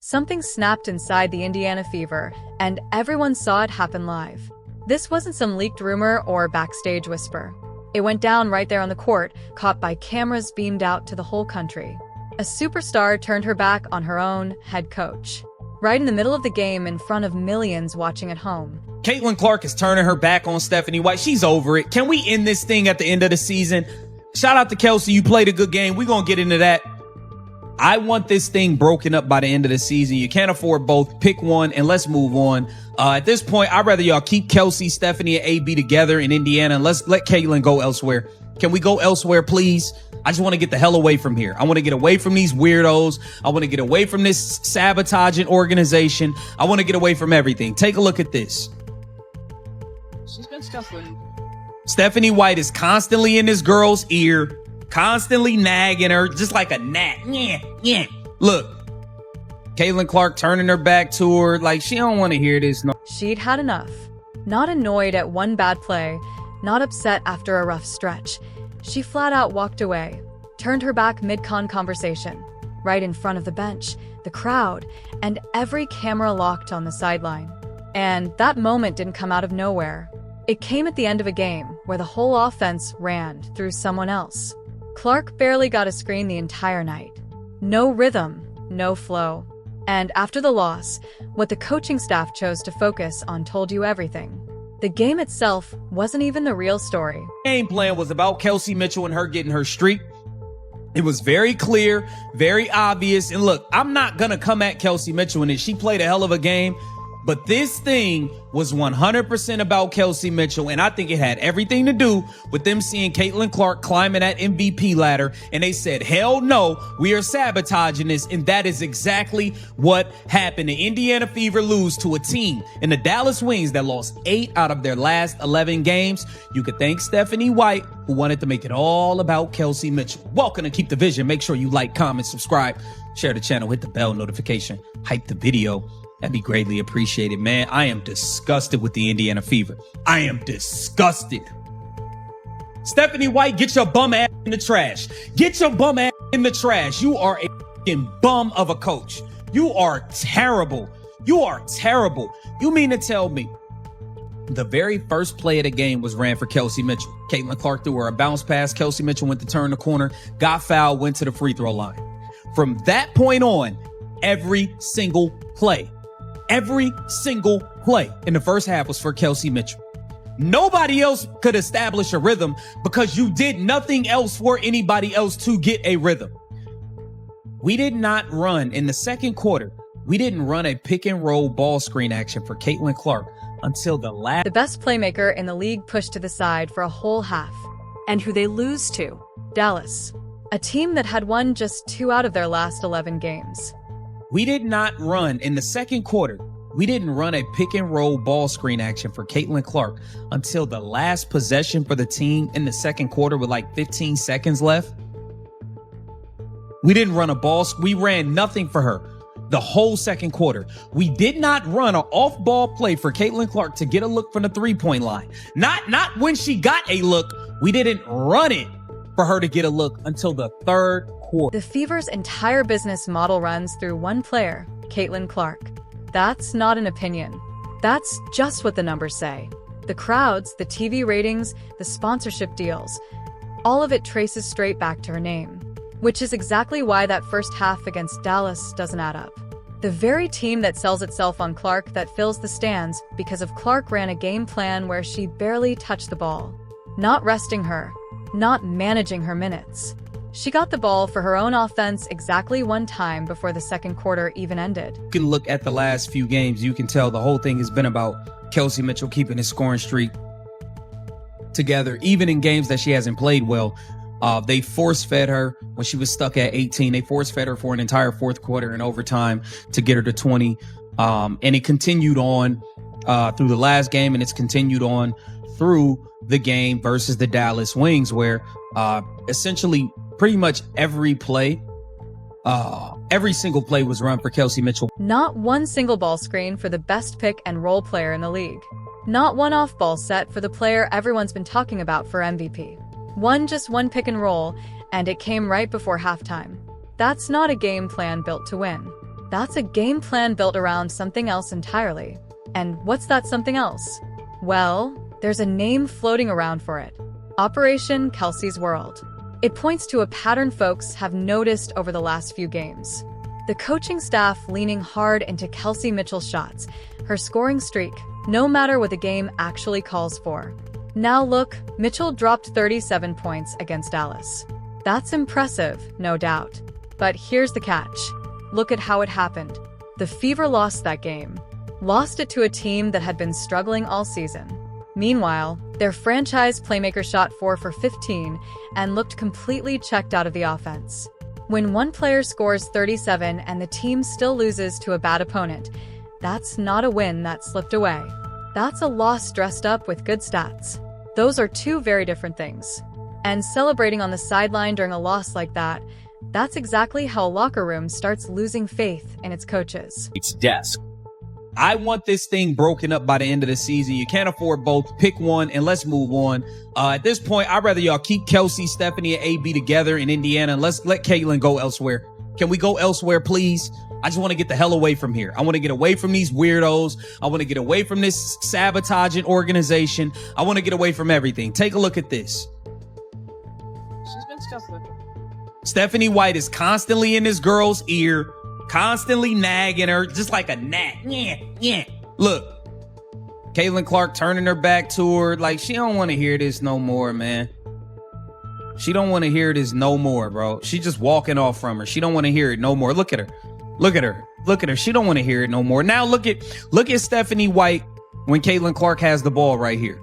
Something snapped inside the Indiana Fever, and everyone saw it happen live. This wasn't some leaked rumor or backstage whisper. It went down right there on the court, caught by cameras beamed out to the whole country. A superstar turned her back on her own head coach, right in the middle of the game in front of millions watching at home. Caitlin Clark is turning her back on Stephanie White. She's over it. Can we end this thing at the end of the season? Shout out to Kelsey. You played a good game. We're going to get into that. I want this thing broken up by the end of the season. You can't afford both. Pick one and let's move on. At this point, I'd rather y'all keep Kelsey, Stephanie, and AB together in Indiana, and let's let Caitlin go elsewhere. Can we go elsewhere, please? I just want to get the hell away from here. I want to get away from these weirdos. I want to get away from this sabotaging organization. I want to get away from everything. Take a look at this. She's been scuffling. Stephanie White is constantly in this girl's ear, constantly nagging her, just like a gnat. Yeah. Look, Caitlin Clark turning her back to her like she don't want to hear this. No. She'd had enough. Not annoyed at one bad play, not upset after a rough stretch. She flat out walked away, turned her back mid-con conversation, right in front of the bench, the crowd, and every camera locked on the sideline. And that moment didn't come out of nowhere. It came at the end of a game where the whole offense ran through someone else. Clark barely got a screen the entire night. No rhythm, no flow. And after the loss, what the coaching staff chose to focus on told you everything. The game itself wasn't even the real story. Game plan was about Kelsey Mitchell and her getting her streak. It was very clear, very obvious. And look, I'm not going to come at Kelsey Mitchell and she played a hell of a game. But this thing was 100% about Kelsey Mitchell, and I think it had everything to do with them seeing Caitlin Clark climbing that MVP ladder, and they said, hell no, we are sabotaging this, and that is exactly what happened. The Indiana Fever lose to a team in the Dallas Wings that lost 8 out of their last 11 games. You could thank Stephanie White, who wanted to make it all about Kelsey Mitchell. Welcome to Keep the Vision. Make sure you like, comment, subscribe, share the channel, hit the bell notification, hype the video. That'd be greatly appreciated, man. I am disgusted with the Indiana Fever. I am disgusted. Stephanie White, get your bum ass in the trash. Get your bum ass in the trash. You are a fucking bum of a coach. You are terrible. You are terrible. You mean to tell me the very first play of the game was ran for Kelsey Mitchell? Caitlin Clark threw her a bounce pass. Kelsey Mitchell went to turn the corner, got fouled, went to the free throw line. From that point on, every single play in the first half was for Kelsey Mitchell. Nobody else could establish a rhythm because you did nothing else for anybody else to get a rhythm. We did not run in the second quarter. We didn't run a pick and roll ball screen action for Caitlin Clark until the last. The best playmaker in the league pushed to the side for a whole half. And who they lose to? Dallas. A team that had won just 2 out of their last 11 games. We did not run in the second quarter. We didn't run a pick and roll ball screen action for Caitlin Clark until the last possession for the team in the second quarter with like 15 seconds left. We didn't run a ball. We ran nothing for her the whole second quarter. We did not run an off-ball play for Caitlin Clark to get a look from the three-point line. Not when she got a look. We didn't run it for her to get a look until the third quarter. The Fever's entire business model runs through one player, Caitlin Clark. That's not an opinion. That's just what the numbers say. The crowds, the TV ratings, the sponsorship deals, all of it traces straight back to her name. Which is exactly why that first half against Dallas doesn't add up. The very team that sells itself on Clark that fills the stands because of Clark ran a game plan where she barely touched the ball. Not resting her, not managing her minutes. She got the ball for her own offense exactly one time before the second quarter even ended. You can look at the last few games. You can tell the whole thing has been about Kelsey Mitchell keeping his scoring streak together. Even in games that she hasn't played well, they force-fed her when she was stuck at 18. They force-fed her for an entire fourth quarter and overtime to get her to 20. And it continued on through the last game, and it's continued on through the game versus the Dallas Wings, where essentially pretty much every single play was run for Kelsey Mitchell. Not one single ball screen for the best pick and roll player in the league. Not one off-ball set for the player everyone's been talking about for MVP. Just one pick and roll, and it came right before halftime. That's not a game plan built to win. That's a game plan built around something else entirely. And what's that something else? Well, there's a name floating around for it. Operation Kelsey's World. It points to a pattern folks have noticed over the last few games. The coaching staff leaning hard into Kelsey Mitchell's shots, her scoring streak, no matter what the game actually calls for. Now look, Mitchell dropped 37 points against Dallas. That's impressive, no doubt. But here's the catch. Look at how it happened. The Fever lost that game. Lost it to a team that had been struggling all season. Meanwhile, their franchise playmaker shot 4 for 15 and looked completely checked out of the offense. When one player scores 37 and the team still loses to a bad opponent, that's not a win that slipped away. That's a loss dressed up with good stats. Those are two very different things. And celebrating on the sideline during a loss like that, that's exactly how a locker room starts losing faith in its coaches. It's desk. I want this thing broken up by the end of the season. You can't afford both. Pick one and let's move on. At this point, I'd rather y'all keep Kelsey, Stephanie, and AB together in Indiana and let's let Caitlin go elsewhere. Can we go elsewhere, please? I just want to get the hell away from here. I want to get away from these weirdos. I want to get away from this sabotaging organization. I want to get away from everything. Take a look at this. She's been scuffling. Stephanie White is constantly in this girl's ear, constantly nagging her, just like a gnat. Yeah. Look, Caitlin Clark turning her back to her like she don't want to hear this no more, man. She don't want to hear this no more, bro. She just walking off from her. She don't want to hear it no more. Look at her. Look at her. Look at her. She don't want to hear it no more. Now look at Stephanie White when Caitlin Clark has the ball right here.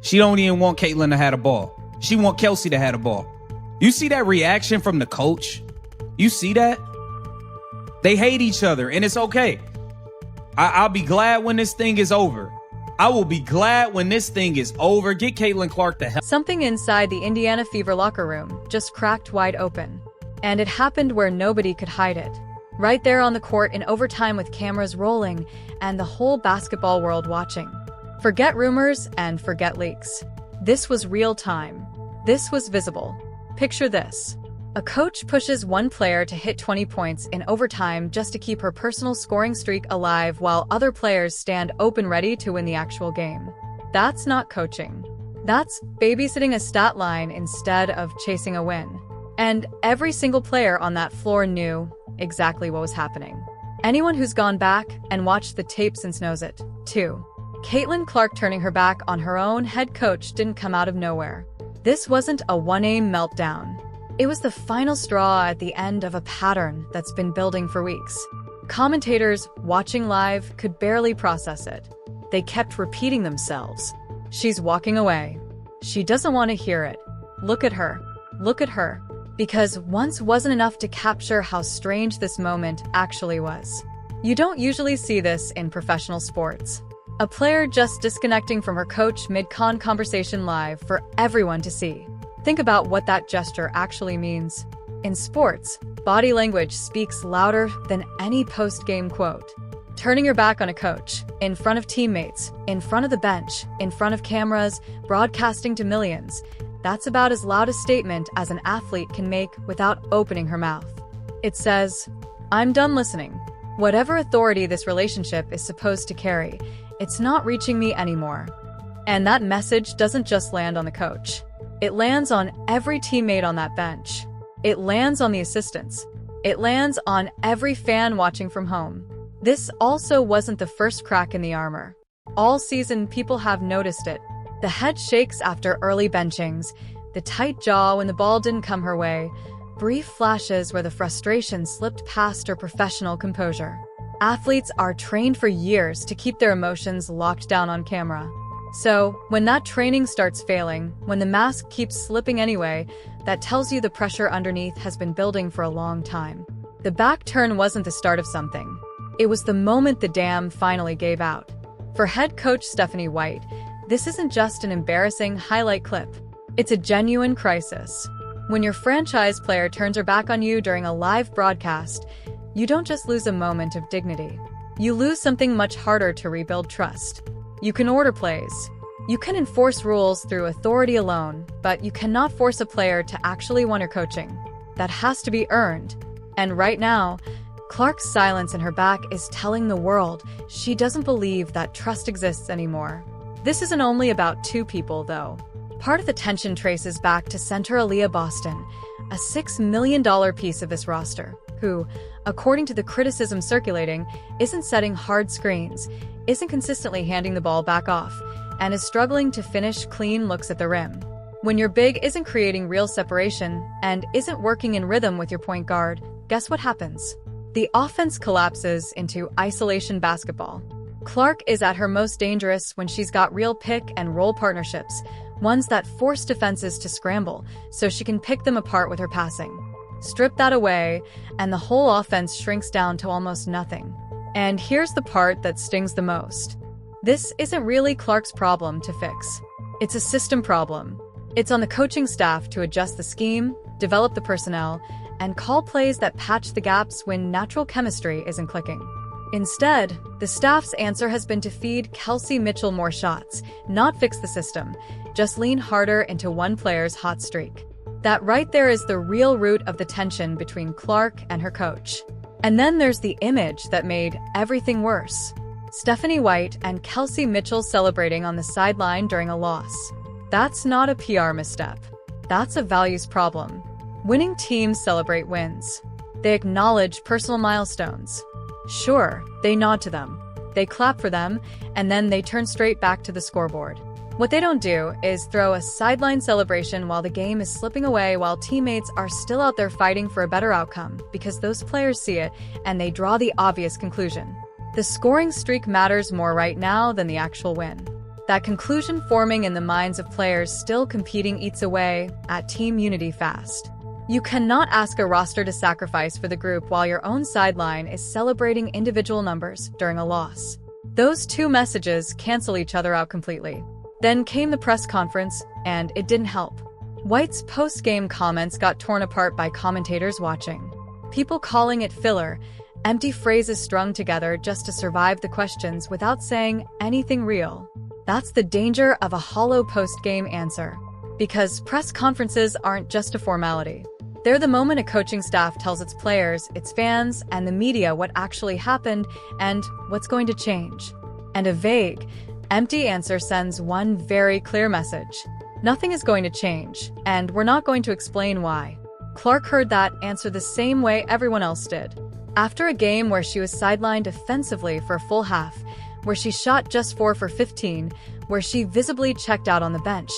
She don't even want Caitlin to have the ball. She want Kelsey to have the ball. You see that reaction from the coach? You see that? They hate each other, and it's okay. I'll be glad when this thing is over. I will be glad when this thing is over. Get Caitlin Clark the hell. Something inside the Indiana Fever locker room just cracked wide open. And it happened where nobody could hide it. Right there on the court in overtime with cameras rolling and the whole basketball world watching. Forget rumors and forget leaks. This was real time. This was visible. Picture this. A coach pushes one player to hit 20 points in overtime just to keep her personal scoring streak alive while other players stand open ready to win the actual game. That's not coaching. That's babysitting a stat line instead of chasing a win. And every single player on that floor knew exactly what was happening. Anyone who's gone back and watched the tape since knows it, too. Caitlin Clark turning her back on her own head coach didn't come out of nowhere. This wasn't a one-aim meltdown. It was the final straw at the end of a pattern that's been building for weeks. Commentators watching live could barely process it. They kept repeating themselves. She's walking away. She doesn't want to hear it. Look at her. Look at her. Because once wasn't enough to capture how strange this moment actually was. You don't usually see this in professional sports. A player just disconnecting from her coach mid-con conversation live for everyone to see. Think about what that gesture actually means. In sports, body language speaks louder than any post-game quote. Turning your back on a coach, in front of teammates, in front of the bench, in front of cameras, broadcasting to millions, that's about as loud a statement as an athlete can make without opening her mouth. It says, I'm done listening. Whatever authority this relationship is supposed to carry, it's not reaching me anymore. And that message doesn't just land on the coach. It lands on every teammate on that bench. It lands on the assistants. It lands on every fan watching from home. This also wasn't the first crack in the armor. All season, people have noticed it. The head shakes after early benchings, the tight jaw when the ball didn't come her way, brief flashes where the frustration slipped past her professional composure. Athletes are trained for years to keep their emotions locked down on camera. So, when that training starts failing, when the mask keeps slipping anyway, that tells you the pressure underneath has been building for a long time. The back turn wasn't the start of something. It was the moment the dam finally gave out. For head coach Stephanie White, this isn't just an embarrassing highlight clip. It's a genuine crisis. When your franchise player turns her back on you during a live broadcast, you don't just lose a moment of dignity. You lose something much harder to rebuild trust. You can order plays. You can enforce rules through authority alone, but you cannot force a player to actually want your coaching. That has to be earned. And right now, Clark's silence in her back is telling the world she doesn't believe that trust exists anymore. This isn't only about two people, though. Part of the tension traces back to center Aaliyah Boston, a $6 million piece of this roster, who, according to the criticism circulating, isn't setting hard screens, isn't consistently handing the ball back off, and is struggling to finish clean looks at the rim. When your big isn't creating real separation and isn't working in rhythm with your point guard, guess what happens? The offense collapses into isolation basketball. Clark is at her most dangerous when she's got real pick and roll partnerships, ones that force defenses to scramble so she can pick them apart with her passing. Strip that away, and the whole offense shrinks down to almost nothing. And here's the part that stings the most. This isn't really Clark's problem to fix. It's a system problem. It's on the coaching staff to adjust the scheme, develop the personnel, and call plays that patch the gaps when natural chemistry isn't clicking. Instead, the staff's answer has been to feed Kelsey Mitchell more shots, not fix the system, just lean harder into one player's hot streak. That right there is the real root of the tension between Clark and her coach. And then there's the image that made everything worse. Stephanie White and Kelsey Mitchell celebrating on the sideline during a loss. That's not a PR misstep. That's a values problem. Winning teams celebrate wins. They acknowledge personal milestones. Sure, they nod to them, they clap for them, and then they turn straight back to the scoreboard. What they don't do is throw a sideline celebration while the game is slipping away while teammates are still out there fighting for a better outcome, because those players see it and they draw the obvious conclusion. The scoring streak matters more right now than the actual win. That conclusion forming in the minds of players still competing eats away at team unity fast. You cannot ask a roster to sacrifice for the group while your own sideline is celebrating individual numbers during a loss. Those two messages cancel each other out completely. Then came the press conference, and it didn't help. White's post-game comments got torn apart by commentators watching. People calling it filler, empty phrases strung together just to survive the questions without saying anything real. That's the danger of a hollow post-game answer. Because press conferences aren't just a formality. They're the moment a coaching staff tells its players, its fans, and the media what actually happened and what's going to change. And a vague, empty answer sends one very clear message. Nothing is going to change, and we're not going to explain why. Clark heard that answer the same way everyone else did. After a game where she was sidelined offensively for a full half, where she shot just 4 for 15, where she visibly checked out on the bench,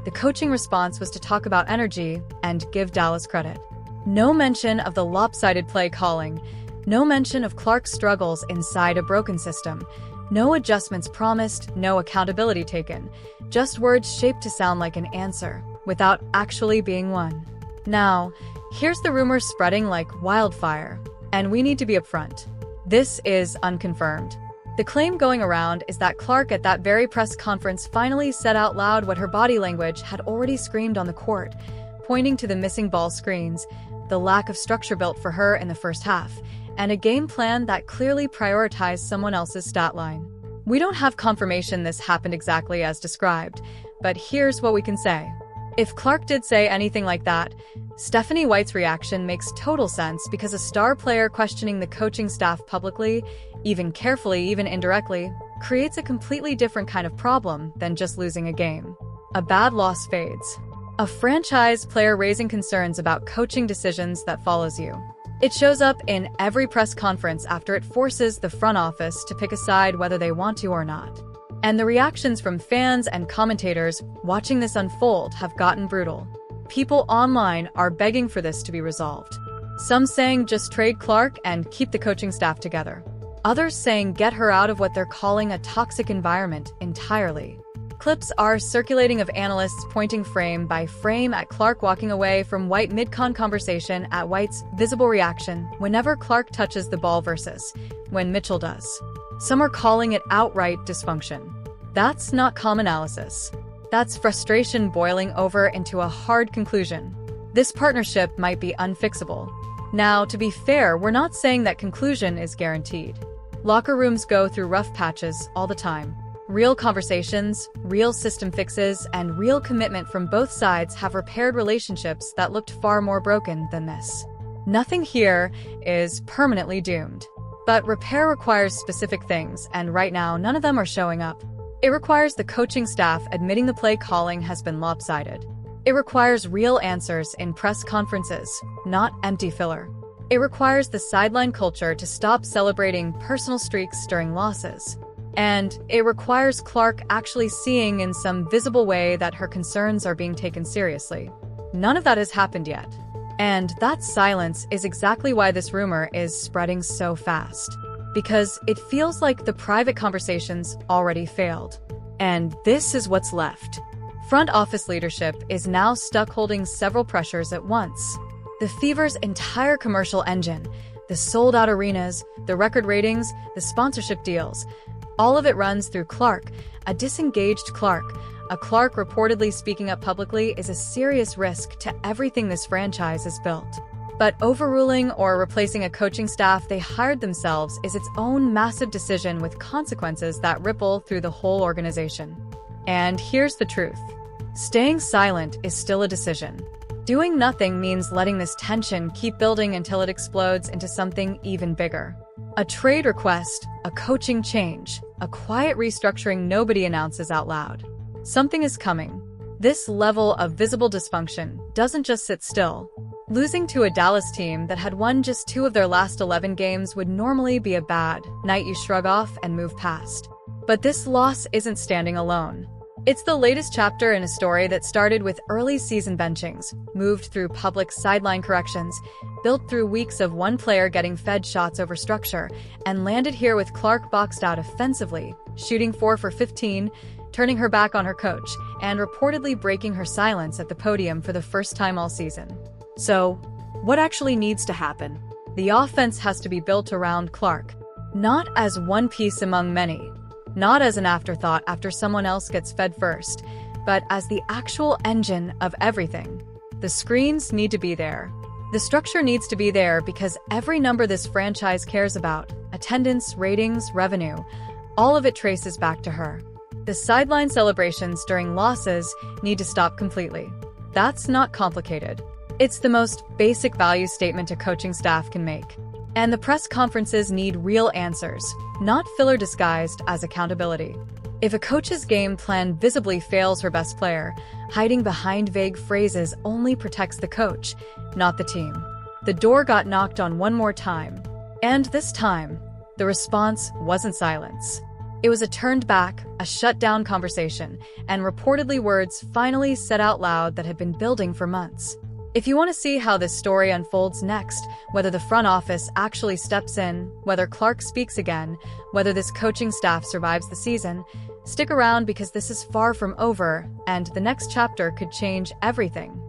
the coaching response was to talk about energy and give Dallas credit. No mention of the lopsided play calling, no mention of Clark's struggles inside a broken system, no adjustments promised, no accountability taken, just words shaped to sound like an answer, without actually being one. Now, here's the rumor spreading like wildfire, and we need to be upfront. This is unconfirmed. The claim going around is that Clark at that very press conference finally said out loud what her body language had already screamed on the court, pointing to the missing ball screens, the lack of structure built for her in the first half, and a game plan that clearly prioritized someone else's stat line. We don't have confirmation this happened exactly as described, but here's what we can say. If Clark did say anything like that, Stephanie White's reaction makes total sense because a star player questioning the coaching staff publicly, even carefully, even indirectly, creates a completely different kind of problem than just losing a game. A bad loss fades. A franchise player raising concerns about coaching decisions that follows you. It shows up in every press conference after it forces the front office to pick a side whether they want to or not. And the reactions from fans and commentators watching this unfold have gotten brutal. People online are begging for this to be resolved. Some saying just trade Clark and keep the coaching staff together. Others saying get her out of what they're calling a toxic environment entirely. Clips are circulating of analysts pointing frame by frame at Clark walking away from White mid-con conversation at White's visible reaction whenever Clark touches the ball versus when Mitchell does. Some are calling it outright dysfunction. That's not calm analysis. That's frustration boiling over into a hard conclusion. This partnership might be unfixable. Now, to be fair, we're not saying that conclusion is guaranteed. Locker rooms go through rough patches all the time. Real conversations, real system fixes, and real commitment from both sides have repaired relationships that looked far more broken than this. Nothing here is permanently doomed. But repair requires specific things, and right now, none of them are showing up. It requires the coaching staff admitting the play calling has been lopsided. It requires real answers in press conferences, not empty filler. It requires the sideline culture to stop celebrating personal streaks during losses. And it requires Clark actually seeing in some visible way that her concerns are being taken seriously. None of that has happened yet. And that silence is exactly why this rumor is spreading so fast. Because it feels like the private conversations already failed. And this is what's left. Front office leadership is now stuck holding several pressures at once. The Fever's entire commercial engine, the sold-out arenas, the record ratings, the sponsorship deals, all of it runs through Clark, a disengaged Clark. A Clark reportedly speaking up publicly is a serious risk to everything this franchise has built. But overruling or replacing a coaching staff they hired themselves is its own massive decision with consequences that ripple through the whole organization. And here's the truth. Staying silent is still a decision. Doing nothing means letting this tension keep building until it explodes into something even bigger. A trade request, a coaching change, a quiet restructuring nobody announces out loud. Something is coming. This level of visible dysfunction doesn't just sit still. Losing to a Dallas team that had won just 2 of their last 11 games would normally be a bad night you shrug off and move past. But this loss isn't standing alone. It's the latest chapter in a story that started with early season benchings, moved through public sideline corrections, built through weeks of one player getting fed shots over structure, and landed here with Clark boxed out offensively, shooting 4 for 15, turning her back on her coach, and reportedly breaking her silence at the podium for the first time all season. So, what actually needs to happen? The offense has to be built around Clark, not as one piece among many, not as an afterthought after someone else gets fed first, but as the actual engine of everything. The screens need to be there. The structure needs to be there because every number this franchise cares about, attendance, ratings, revenue, all of it traces back to her. The sideline celebrations during losses need to stop completely. That's not complicated. It's the most basic value statement a coaching staff can make. And the press conferences need real answers, not filler disguised as accountability. If a coach's game plan visibly fails her best player, hiding behind vague phrases only protects the coach, not the team. The door got knocked on one more time. And this time, the response wasn't silence. It was a turned back, a shut-down conversation, and reportedly words finally said out loud that had been building for months. If you want to see how this story unfolds next, whether the front office actually steps in, whether Clark speaks again, whether this coaching staff survives the season, stick around because this is far from over, and the next chapter could change everything.